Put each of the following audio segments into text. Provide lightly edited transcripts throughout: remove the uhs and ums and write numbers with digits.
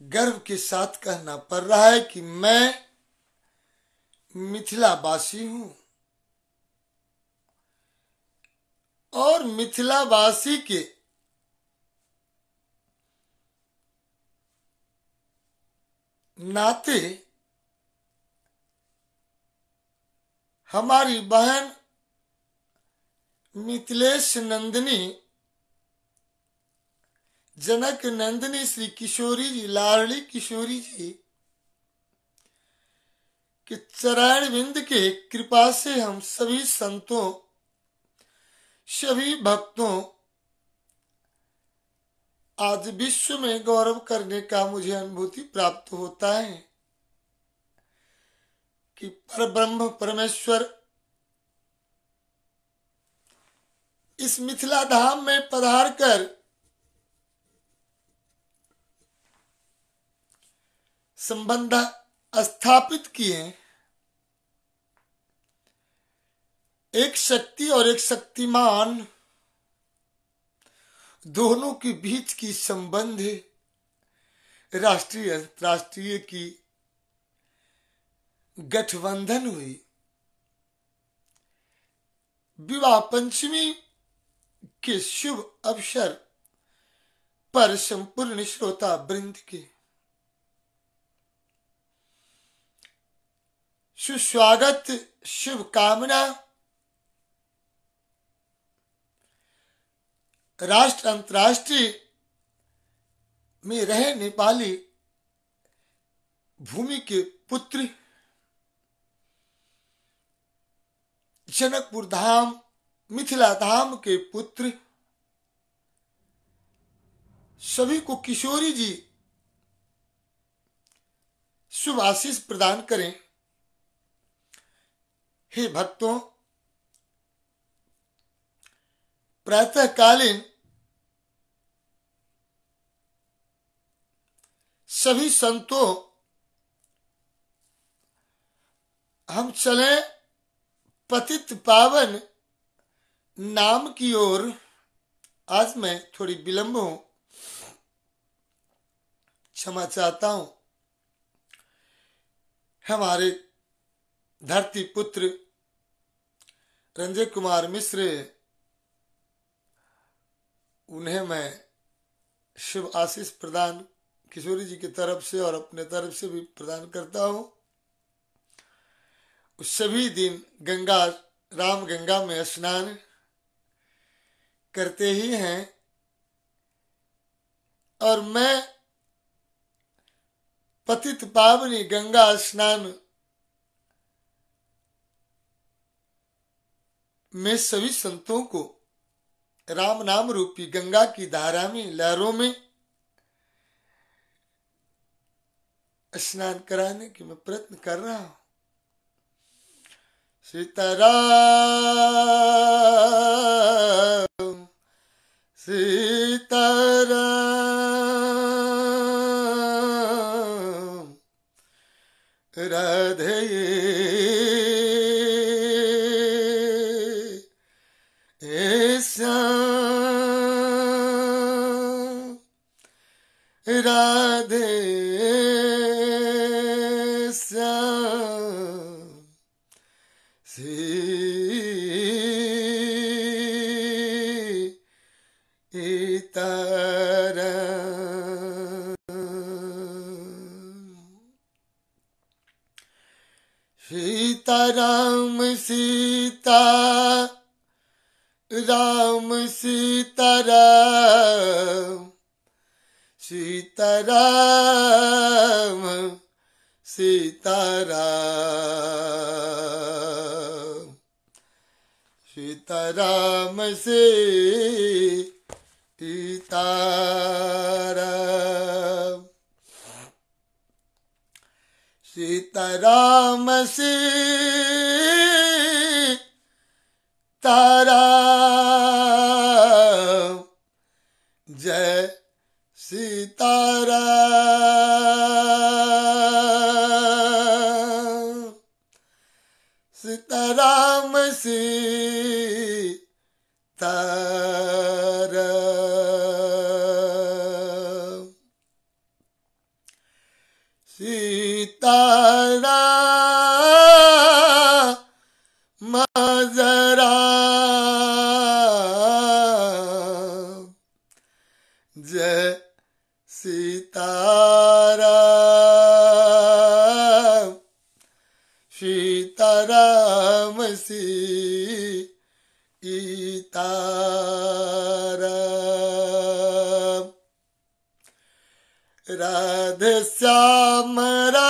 गर्व के साथ कहना पड़ रहा है कि मैं मिथिला वासी हूं और मिथिला वासी के नाते हमारी बहन मिथिलेश नंदिनी जनक नंदिनी श्री किशोरी जी, लाडली किशोरी जी के चरण विंद के कृपा से हम सभी संतों, सभी भक्तों आज विश्व में गौरव करने का मुझे अनुभूति प्राप्त होता है कि परब्रह्म परमेश्वर इस मिथिला धाम में पधार कर संबंध स्थापित किए। एक शक्ति और एक शक्तिमान दोनों के बीच की संबंध राष्ट्रीय अंतरराष्ट्रीय की गठबंधन हुई। विवाह पंचमी के शुभ अवसर पर संपूर्ण श्रोता वृंद के सुस्वागत, शुभकामना। राष्ट्र अंतरराष्ट्रीय में रहे नेपाली भूमि के पुत्र, जनकपुर धाम मिथिला धाम के पुत्र सभी को किशोरी जी शुभ आशीष प्रदान करें। हे भक्तों, प्रातःकालीन सभी संतों हम चले पतित पावन नाम की ओर। आज मैं थोड़ी विलंब हूं, क्षमा चाहता हूं। हमारे धरती पुत्र रंजय कुमार मिश्र, उन्हें मैं शुभ आशीष प्रदान किशोरी जी की तरफ से और अपने तरफ से भी प्रदान करता हूं। सभी दिन गंगा राम गंगा में स्नान करते ही हैं और मैं पतित पावनी गंगा स्नान में सभी संतों को राम नाम रूपी गंगा की धारा में, लहरों में स्नान कराने की मैं प्रयत्न कर रहा हूं। सीताराम सीताराम राधे राधे श्याम सीताराम सीता राम सीताराम सीताराम सीताराम सीताराम सीताराम सीताराम सीताराम जय सीताराम सीताराम सीताराम सीताराम जरा जय सीताराम सीताराम सीताराम राधे श्याम राधे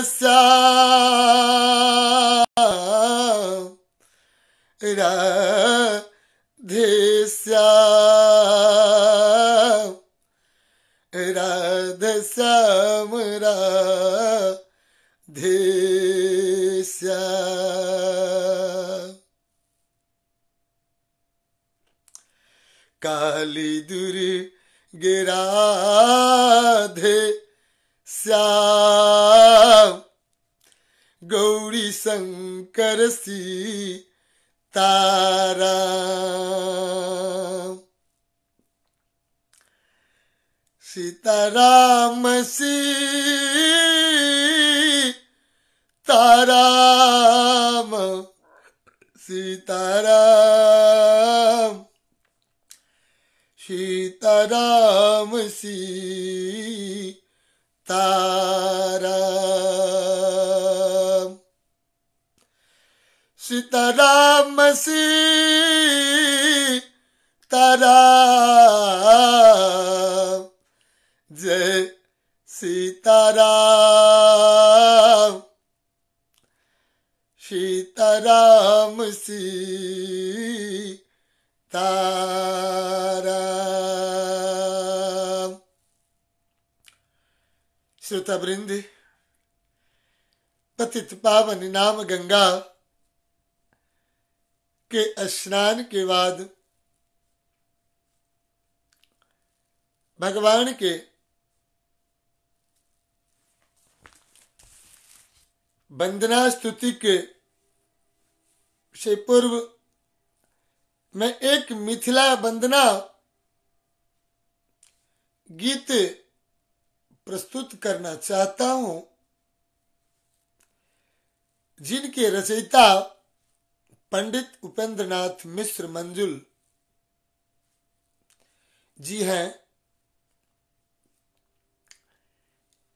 श्याम राधे श्याम राधे श्याम राधे श्याम काली दुर्गे राधे श्याम गौरी शंकर सीताराम सीताराम सीताराम सीताराम सीताराम सीताराम सीताराम सीताराम जय सीताराम सीताराम सीताराम। श्रोता वृंद, पतित पावन नाम गंगा के स्नान के बाद भगवान के वंदना स्तुति के से पूर्व मैं एक मिथिला वंदना गीत प्रस्तुत करना चाहता हूं, जिनके रचयिता पंडित उपेंद्र नाथ मिश्र मंजुल जी हैं।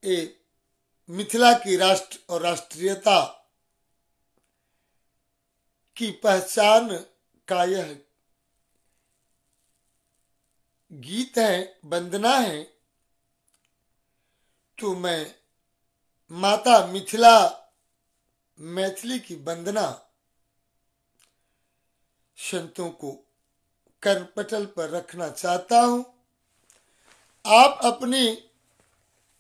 ये मिथिला की राष्ट्र और राष्ट्रीयता की पहचान का यह गीत है, वंदना है। तो मैं माता मिथिला मैथिली की वंदना संतों को कर्णपटल पर रखना चाहता हूं। आप अपनी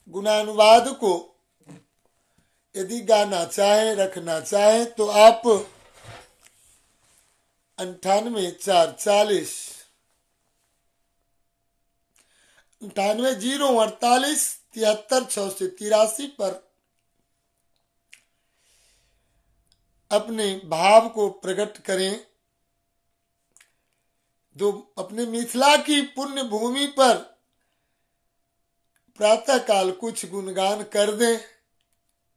गुणानुवाद को यदि गाना चाहे, रखना चाहे तो आप 98 048 73 683 पर अपने भाव को प्रकट करें। जो अपने मिथिला की पुण्य भूमि पर प्रातः काल कुछ गुणगान कर दें।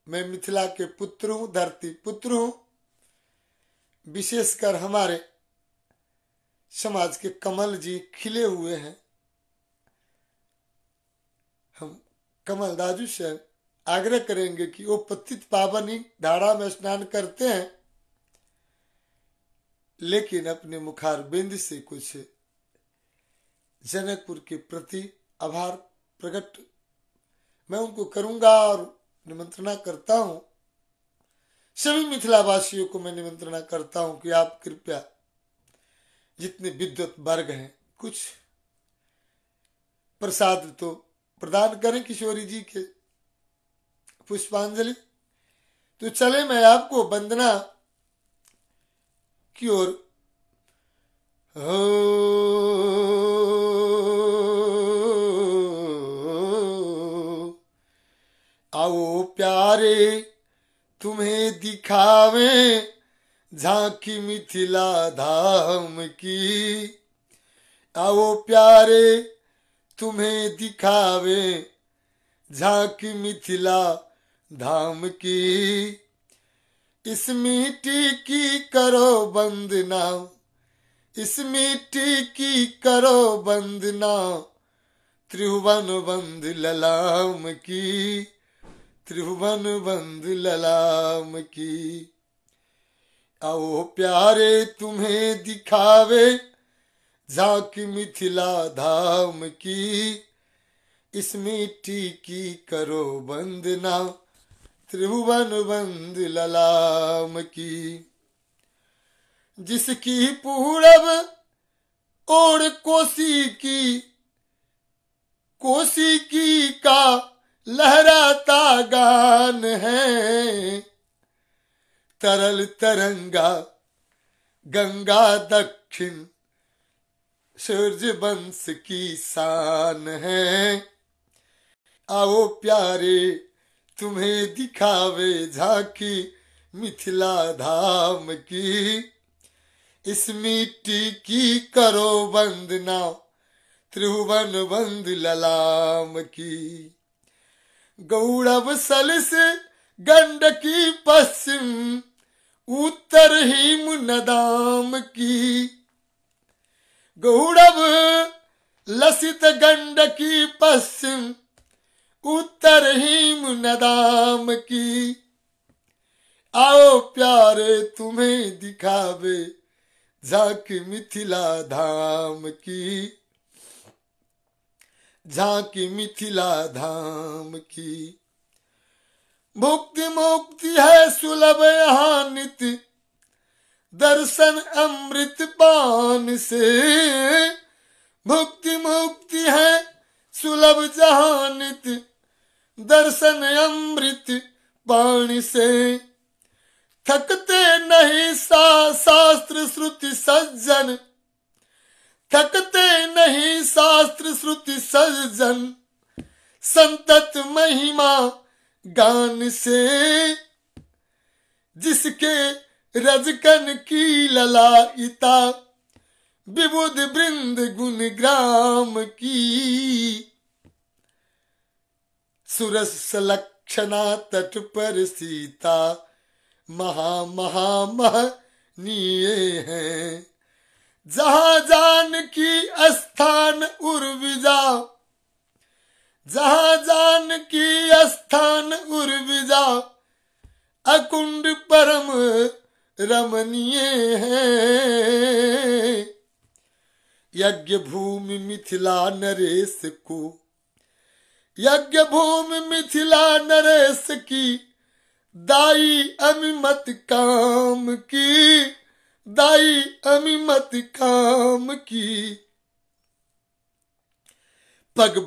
मैं मिथिला के पुत्र हूं, धरती पुत्र हूं। विशेषकर हमारे समाज के कमल जी खिले हुए हैं। हम कमल दाजू से आग्रह करेंगे कि वो पतित पावनी धारा में स्नान करते हैं, लेकिन अपने मुखार बिंद से कुछ जनकपुर के प्रति आभार प्रकट मैं उनको करूंगा और निमंत्रणा करता हूं। सभी मिथिला वासियों को मैं निमंत्रणा करता हूं कि आप कृपया जितने विद्वत वर्ग हैं कुछ प्रसाद तो प्रदान करें किशोरी जी के पुष्पांजलि। तो चले मैं आपको वंदना की ओर आओ प्यारे तुम्हें दिखावे झांकी मिथिला धाम की। आओ प्यारे तुम्हें दिखावे झांकी मिथिला धाम की। इस मिट्टी की करो वंदना, इस मिट्टी की करो वंदना, त्रिभुवन वंद ललाम की, त्रिभुवन वंद ललाम की। आओ प्यारे तुम्हें दिखावे झांकी मिथिला धाम की। इस मिट्टी की करो वंदना, त्रिभुवन वंद ललाम की। जिसकी पूरब ओर कोसी की का लहराता गान है। तरल तरंगा गंगा दक्षिण सूर्य वंश की शान है। आओ प्यारे तुम्हें दिखावे झांकी मिथिला धाम की। इस मिट्टी की करो वंदना, त्रिभुवन वंद ललाम की। गौड़व सलस गंडकी पश्चिम उत्तर हिम नदाम की। गौड़व लसित गंडकी पश्चिम उत्तर हिम नदाम की। आओ प्यारे तुम्हें दिखावे झांकी मिथिला धाम की, झांकी मिथिला धाम की। भुक्ति मुक्ति है सुलभ यहाँ नित, दर्शन अमृत पान से। भुक्ति मुक्ति है सुलभ जहाँ नित, दर्शन अमृत पान से। थकते नहीं शास्त्र श्रुति सज्जन, थकते नहीं शास्त्र श्रुति सज्जन, संतत महिमा गान से। जिसके रजकन की ललाइता, विबुध वृंद गुण ग्राम की। सुरस लक्षणा तट पर सीता, महा महा महनीय हैं। जहाँ जान की स्थान उर्विजा, जहाँ जान की स्थान उर्विजा, अकुंड परम रमणीय है। यज्ञ भूमि मिथिला नरेश को, यज्ञ भूमि मिथिला नरेश की। दाई अमिमत काम की, दाई अमिमत काम की। पग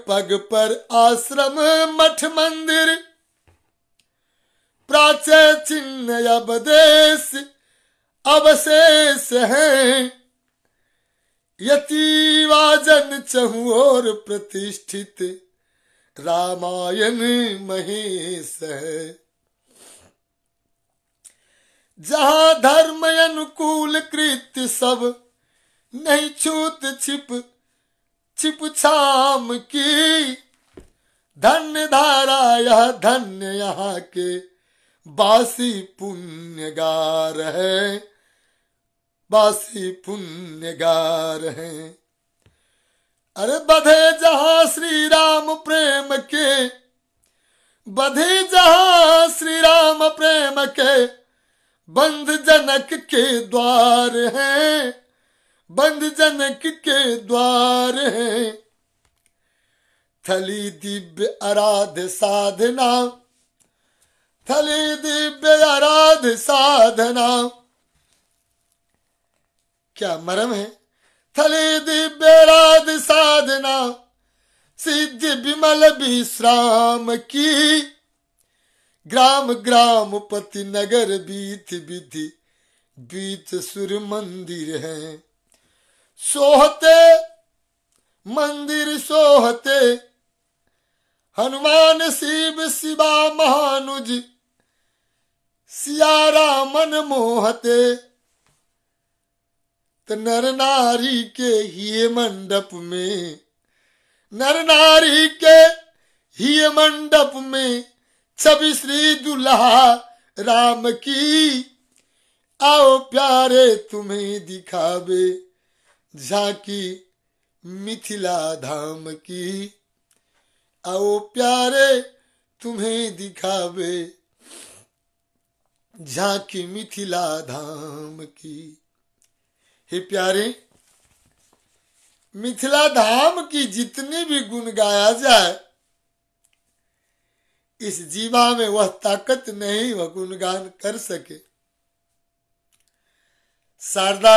पग पर आश्रम मठ मंदिर, प्राचय चिन्ह अवदेश अवशेष हैं। यतिवाजन चहुओर प्रतिष्ठित, रामायण महेश है। जहाँ धर्म अनुकूल कृत्य सब, नहीं छूत छिप छाम की। धन्य धारा यह धन्य यहाँ के, बासी पुण्यगार है, बासी पुण्यगार है। अरे बधे जहाँ श्री राम प्रेम के, बधे जहाँ श्री राम प्रेम के। बंध जनक के द्वार हैं, बंध जनक के द्वार हैं। थली दिव्य आराध्य साधना, थली दिव्य आराध्य साधना। क्या मरम है। थले दिव्यराध साधना, सिद्ध विमल विश्राम की। ग्राम ग्राम पति नगर बीत विधि, बीत सुर मंदिर है। सोहते मंदिर सोहते, हनुमान शिव शिवा महानुज, सिया रामन मोहते। तो नर नारी के ही मंडप में, नर नारी के ही मंडप में छवि श्री दुल्हा राम की। आओ प्यारे तुम्हें दिखावे झांकी मिथिला धाम की। आओ प्यारे तुम्हें दिखावे झांकी मिथिला धाम की। हे प्यारे, मिथिला धाम की जितनी भी गुण गाया जाए, इस जीवा में वह ताकत नहीं वह गुणगान कर सके। शारदा,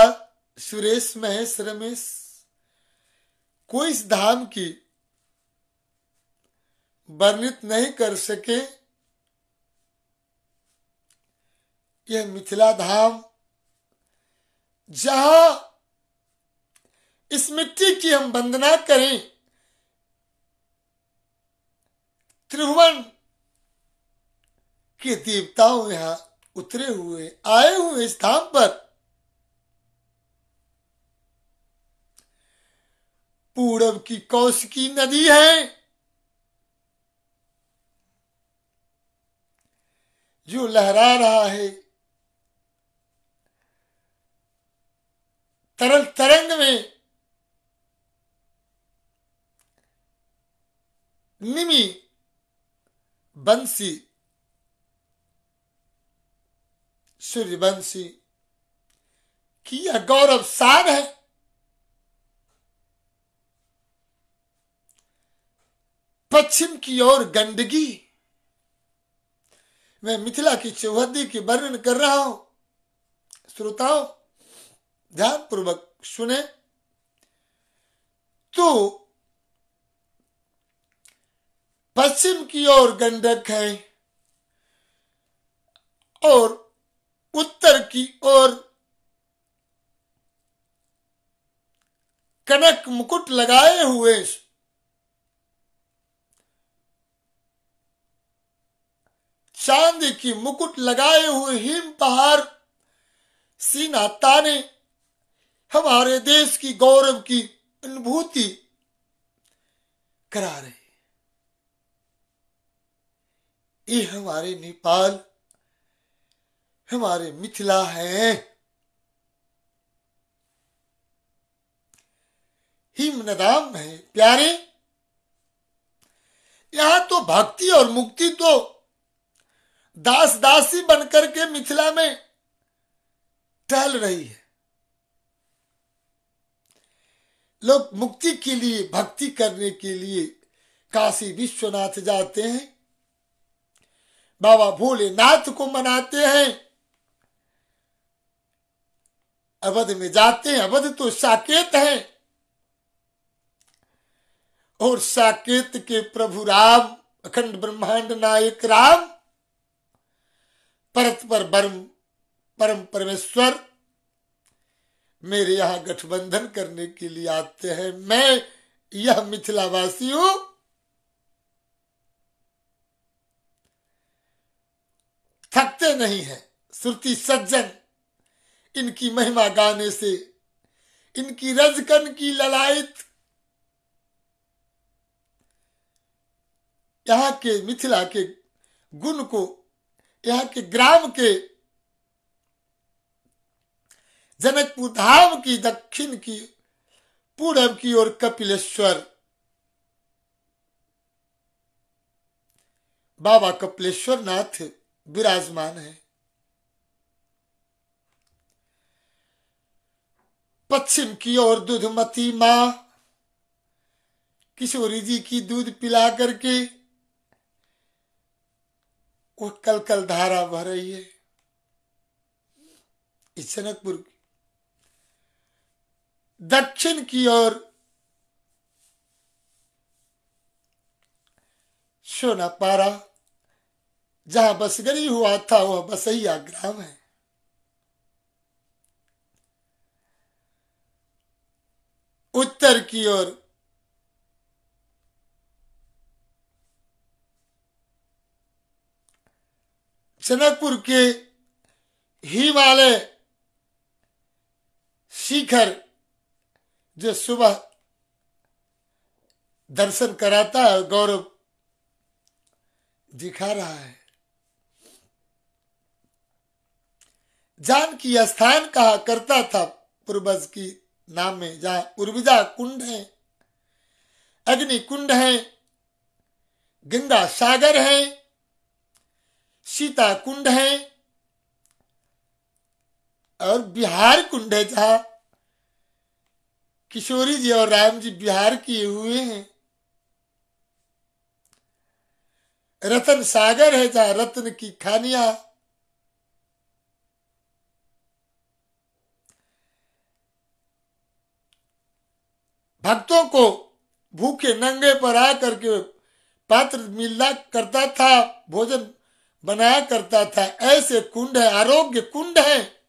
सुरेश, महेश, रमेश कोई इस धाम की वर्णित नहीं कर सके। यह मिथिला धाम जहां इस मिट्टी की हम वंदना करें, त्रिभुवन के देवताओं यहां उतरे हुए आए हुए इस धाम पर। पूरब की कौशिकी नदी है जो लहरा रहा है तरल तरंग में। निमी बंसी, सूर्यवंशी की यह गौरव शान है। पश्चिम की ओर गंडकी, मैं मिथिला की चौहद्दी की वर्णन कर रहा हूं। श्रोताओं ध्यान पूर्वक सुने तो पश्चिम की ओर गंडक है और उत्तर की ओर कनक मुकुट लगाए हुए चांदी की मुकुट लगाए हुए हिम पहाड़ सीना ताने हमारे देश की गौरव की अनुभूति करा रहे। ये हमारे नेपाल, हमारे मिथिला है। हिमनदाम है प्यारे। यहां तो भक्ति और मुक्ति तो दास दासी बनकर के मिथिला में टहल रही है। लोग मुक्ति के लिए, भक्ति करने के लिए काशी विश्वनाथ जाते हैं, बाबा भोलेनाथ को मनाते हैं, अवध में जाते हैं। अवध तो साकेत है और साकेत के प्रभु राम, अखंड ब्रह्मांड नायक राम, परत पर परम परमेश्वर मेरे यहां गठबंधन करने के लिए आते हैं। मैं यह मिथिलावासी हूं। थकते नहीं हैं श्रुति सज्जन इनकी महिमा गाने से, इनकी रजकन की ललायत, यहाँ के मिथिला के गुण को, यहाँ के ग्राम के जनकपुर धाम की दक्षिण की पूरब की ओर कपिलेश्वर बाबा कपिलेश्वर नाथ विराजमान है। पश्चिम की ओर दूधमती मां किशोरी जी की दूध पिला करके वो कल कल धारा बह रही है। इस जनकपुर की दक्षिण की ओर सोनापारा जहां बसगरी हुआ था वह बसैया ग्राम है। उत्तर की ओर जनकपुर के हिमालय शिखर जो सुबह दर्शन कराता है, गौरव दिखा रहा है। जानकी स्थान कहा करता था पूर्वज की नाम में, जहां उर्विजा कुंड है, अग्नि कुंड है, गंगा सागर है, सीता कुंड है और बिहार कुंड है, जहां किशोरी जी और राम जी बिहार किए हुए हैं। रतन सागर है, जहां रत्न की खानियां। भक्तों को भूखे नंगे पर आकर के पात्र मिलना करता था, भोजन बनाया करता था। ऐसे कुंड है, आरोग्य कुंड है।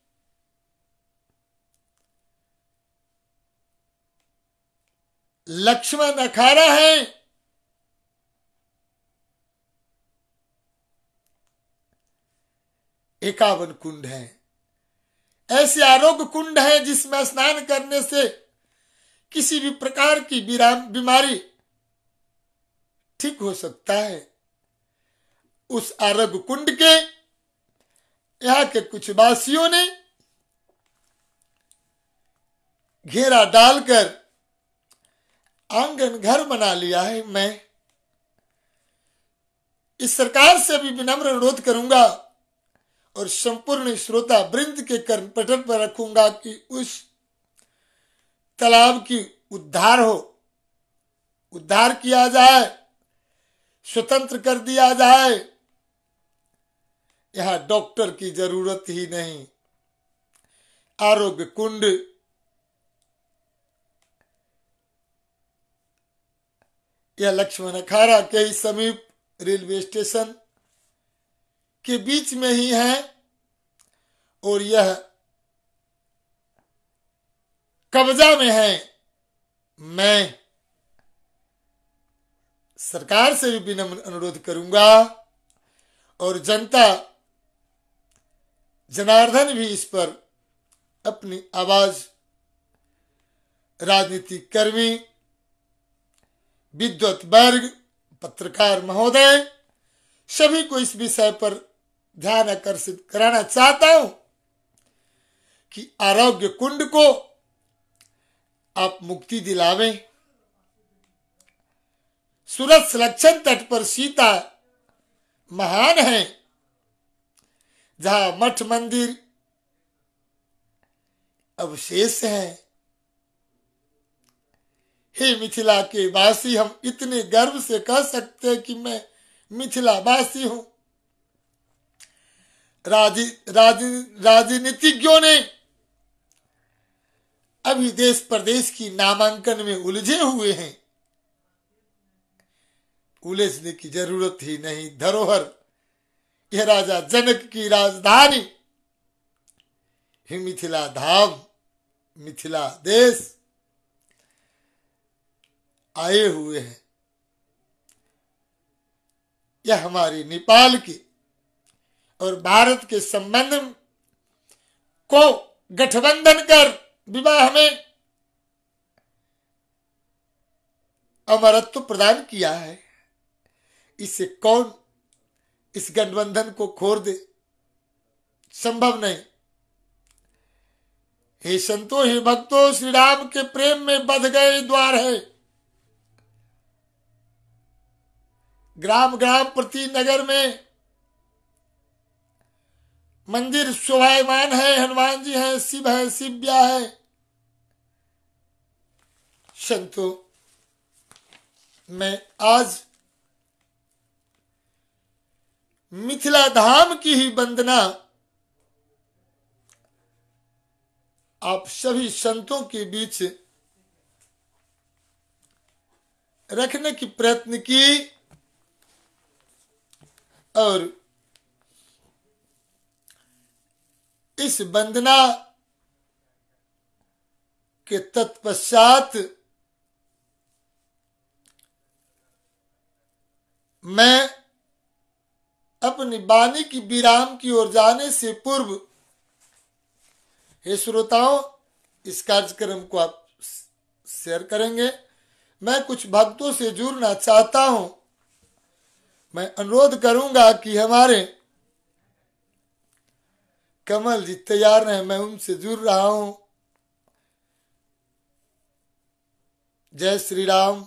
लक्ष्मण अखाड़ा है, एकावन कुंड है। ऐसे आरोग्य कुंड है जिसमें स्नान करने से किसी भी प्रकार की बीमारी ठीक हो सकता है। उस आरोग्य कुंड के यहाँ के कुछ वासियों ने घेरा डालकर आंगन घर बना लिया है। मैं इस सरकार से भी विनम्र अनुरोध करूंगा और संपूर्ण श्रोता वृंद के कर्ण पटल पर रखूंगा कि उस तालाब की उद्धार किया जाए, स्वतंत्र कर दिया जाए। यहां डॉक्टर की जरूरत ही नहीं। आरोग्य कुंड यह लक्ष्मण अखाड़ा के ही समीप रेलवे स्टेशन के बीच में ही है और यह कब्जा में है। मैं सरकार से भी विनम्र अनुरोध करूंगा और जनता जनार्दन भी इस पर अपनी आवाज, राजनीतिक कर्मी, विद्वत वर्ग, पत्रकार महोदय, सभी को इस विषय पर ध्यान आकर्षित कराना चाहता हूं कि आरोग्य कुंड को आप मुक्ति दिलावें। सूरत सुलक्षण तट पर सीता महान है, जहां मठ मंदिर अवशेष है। हे मिथिला के वासी, हम इतने गर्व से कह सकते हैं कि मैं मिथिला वासी हूं। राजनीतिज्ञों ने अभी देश प्रदेश की नामांकन में उलझे हुए हैं। उलझने की जरूरत ही नहीं। धरोहर यह राजा जनक की राजधानी ही मिथिला धाम, मिथिला देश आए हुए हैं। यह हमारी नेपाल की और भारत के संबंध को गठबंधन कर विवाह में अमरत्व प्रदान किया है। इससे कौन इस गठबंधन को खोर दे? संभव नहीं। हे संतो, हे भक्तों, श्री राम के प्रेम में बध गए द्वार है। ग्राम ग्राम प्रति नगर में मंदिर शोभायमान है। हनुमान जी है, शिव है, शिव्या है। संतो, मैं आज मिथिला धाम की ही वंदना आप सभी संतों के बीच रखने की प्रयत्न की और इस वंदना के तत्पश्चात मैं अपनी वाणी की विराम की ओर जाने से पूर्व, हे श्रोताओं, इस कार्यक्रम को आप शेयर करेंगे। मैं कुछ भक्तों से जुड़ना चाहता हूं। मैं अनुरोध करूंगा कि हमारे कमल जी तैयार हैं, मैं उनसे जुड़ रहा हूं। जय श्री राम।